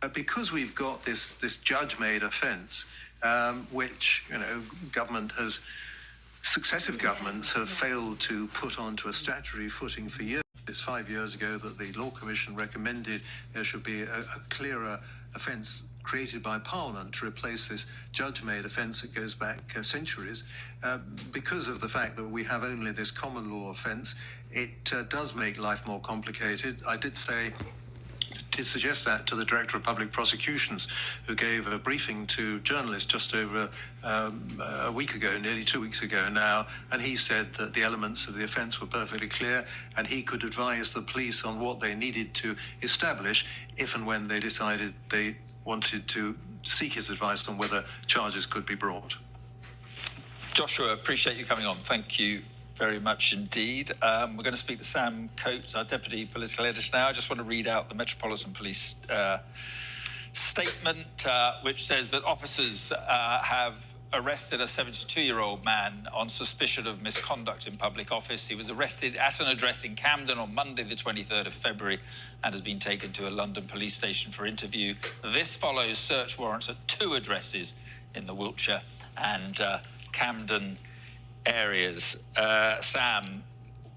because we've got this judge-made offence, which successive governments have failed to put onto a statutory footing for years. It's 5 years ago that the Law Commission recommended there should be a clearer offence created by Parliament to replace this judge-made offence that goes back centuries. Because of the fact that we have only this common law offence, it does make life more complicated. I did suggest that to the Director of Public Prosecutions, who gave a briefing to journalists just over a week ago, nearly 2 weeks ago now, and he said that the elements of the offence were perfectly clear, and he could advise the police on what they needed to establish if and when they decided they wanted to seek his advice on whether charges could be brought. Joshua, appreciate you coming on. Thank you very much indeed. We're going to speak to Sam Coates, our Deputy Political Editor now. I just want to read out the Metropolitan Police statement, which says that officers have arrested a 72-year-old man on suspicion of misconduct in public office. He was arrested at an address in Camden on Monday, the 23rd of February, and has been taken to a London police station for interview. This follows search warrants at 2 addresses in the Wiltshire and Camden areas. Sam,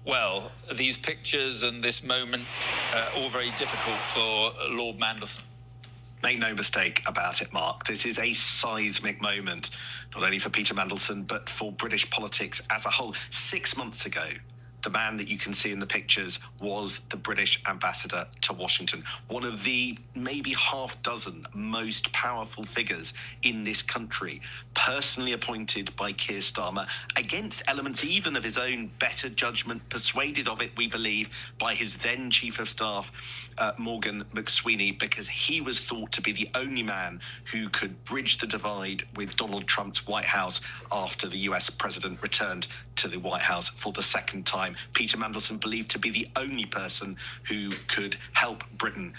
well, these pictures and this moment all very difficult for Lord Mandelson. Make no mistake about it, Mark. This is a seismic moment, not only for Peter Mandelson, but for British politics as a whole. 6 months ago, the man that you can see in the pictures was the British ambassador to Washington, one of the maybe half dozen most powerful figures in this country, personally appointed by Keir Starmer against elements even of his own better judgment, persuaded of it, we believe, by his then Chief of Staff, Morgan McSweeney, because he was thought to be the only man who could bridge the divide with Donald Trump's White House after the US president returned to the White House for the second time. Peter Mandelson believed to be the only person who could help Britain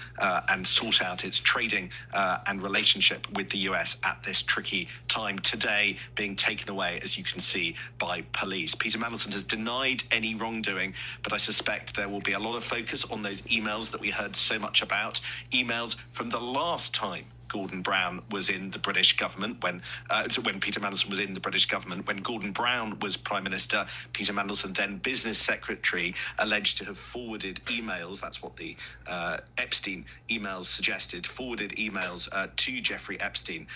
and sort out its trading and relationship with the US at this tricky time. Today, being taken away, as you can see, by police. Peter Mandelson has denied any wrongdoing, but I suspect there will be a lot of focus on those emails that we heard so much about, emails from the last time Gordon Brown was in the British government, when Peter Mandelson was in the British government. When Gordon Brown was Prime Minister, Peter Mandelson, then Business Secretary, alleged to have forwarded emails, that's what the Epstein emails suggested, forwarded emails to Jeffrey Epstein,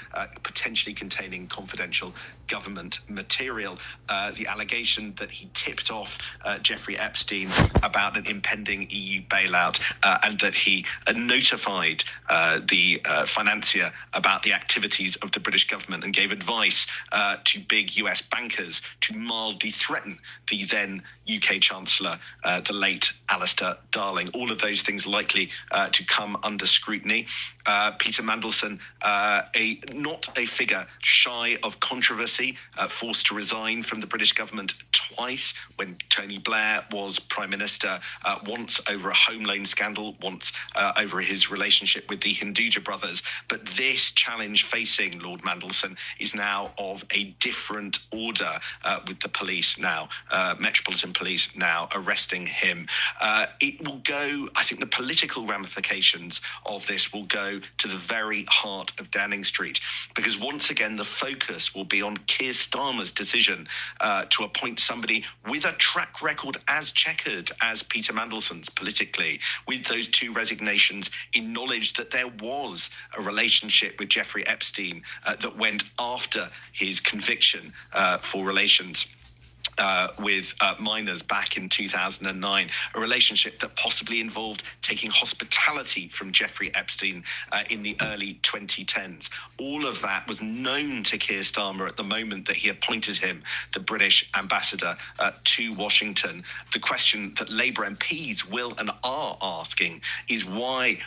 potentially containing confidential government material. The allegation that he tipped off Jeffrey Epstein about an impending EU bailout, and that he notified the financier about the activities of the British government and gave advice to big US bankers to mildly threaten the then UK Chancellor, the late Alistair Darling. All of those things likely to come under scrutiny. Peter Mandelson, not a figure shy of controversy, forced to resign from the British government twice when Tony Blair was Prime Minister, once over a home loan scandal, once over his relationship with the Hinduja brothers. But this challenge facing Lord Mandelson is now of a different order, with the police now, Metropolitan Police now arresting him. It will go, I think the political ramifications of this will go to the very heart of Downing Street, because once again the focus will be on Keir Starmer's decision to appoint somebody with a track record as checkered as Peter Mandelson's politically, with those 2 resignations, in knowledge that there was a relationship with Jeffrey Epstein that went after his conviction for relations with minors back in 2009, a relationship that possibly involved taking hospitality from Jeffrey Epstein in the early 2010s. All of that was known to Keir Starmer at the moment that he appointed him the British ambassador to Washington. The question that Labour MPs will and are asking is why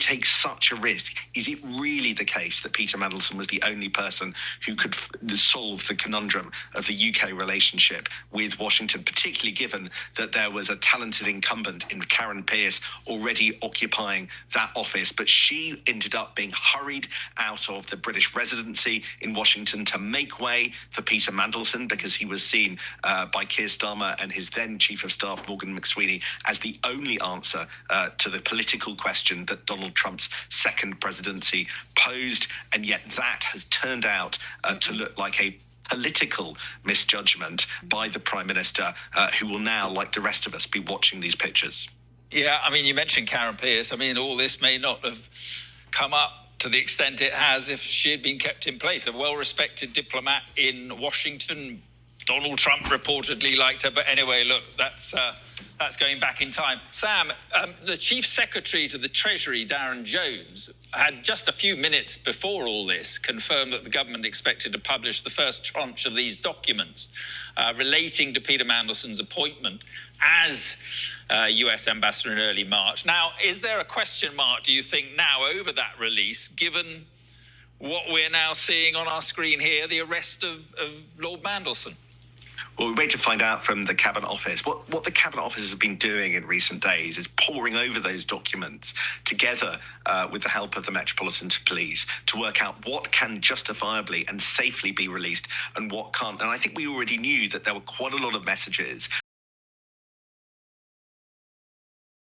take such a risk? Is it really the case that Peter Mandelson was the only person who could solve the conundrum of the UK relationship with Washington, particularly given that there was a talented incumbent in Karen Pierce already occupying that office. But she ended up being hurried out of the British residency in Washington to make way for Peter Mandelson, because he was seen by Keir Starmer and his then Chief of Staff, Morgan McSweeney, as the only answer to the political question that Donald Trump's second presidency posed. And yet that has turned out to look like a political misjudgment by the Prime Minister, who will now, like the rest of us, be watching these pictures. Yeah, I mean, you mentioned Karen Pierce. I mean, all this may not have come up to the extent it has if she had been kept in place. A well-respected diplomat in Washington. Donald Trump reportedly liked her. But anyway, look, that's going back in time. Sam, the Chief Secretary to the Treasury, Darren Jones, had just a few minutes before all this confirmed that the government expected to publish the first tranche of these documents relating to Peter Mandelson's appointment as US ambassador in early March. Now, is there a question mark, do you think, now over that release, given what we're now seeing on our screen here, the arrest of Lord Mandelson? Well, we wait to find out from the Cabinet Office. What the Cabinet Office has been doing in recent days is poring over those documents together with the help of the Metropolitan Police to work out what can justifiably and safely be released and what can't. And I think we already knew that there were quite a lot of messages